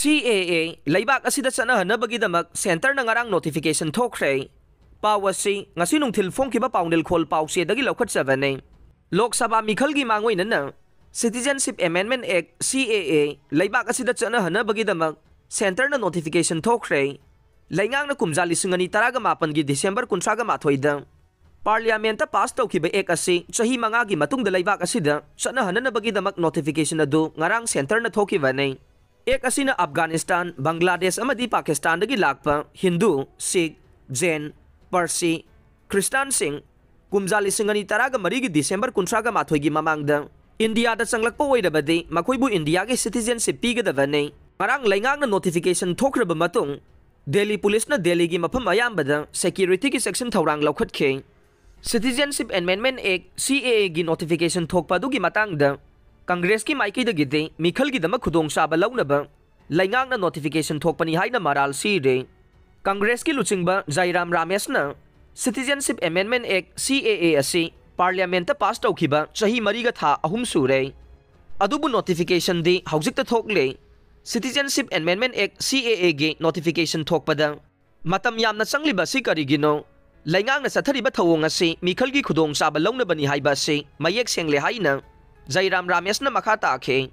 CAA leibak asida chanahanabagidamag center na ngarang notification thokre. Pawasi ngasi nungthil phongkiba pawnil khol pawse dagi lokhatchabane. Lok Sabha mikhalgi mangoi na Citizenship Amendment Act CAA leibak asida chanahanabagidamag center na notification thokre. Laingang na kumjali sungani taraga mapan gi December kunsaga mathoida. Parliamenta pass tawkiba ek asi sahi mangagi matung dalaibak asida chanahanan na bagidamak notification adu ngarang center na thokibane. Ek asi na Afghanistan, Bangladesh amadi Pakistan dagi lakpa Hindu, Sikh, Jain, Parsi, Kristan sing kumjali sungani taraga marigi December kunsaga mathoigi mamangda. India da sanglakpa oidabadi makoibu India ge citizenship pigadabane. Ngarang laingang na notification thokraba matung Delhi Police na Delhi gi mafam ayambada security ki section thawrang laukhatkhe. Citizenship Amendment Act CAA gi notification thokpa dugi matangda Congress ki maiki dagide mikhal gi dama khudong saba launaba laingang na notification thokpani haina maral sire. Congress ki luchingba Jairam Ramesh na Citizenship Amendment Act CAA asi Parliament ta pass tawkhiba chahi mariga tha ahum sure. Adubu notification di haujikta thokle Citizenship Amendment Act CAA gi notification thokpada matam yamna changliba si karigino laingang na sathariba thawong asi mikhalgi khudong saba launabani haiba si mayek sengle haina Jairam Ramesh na makha taakhe.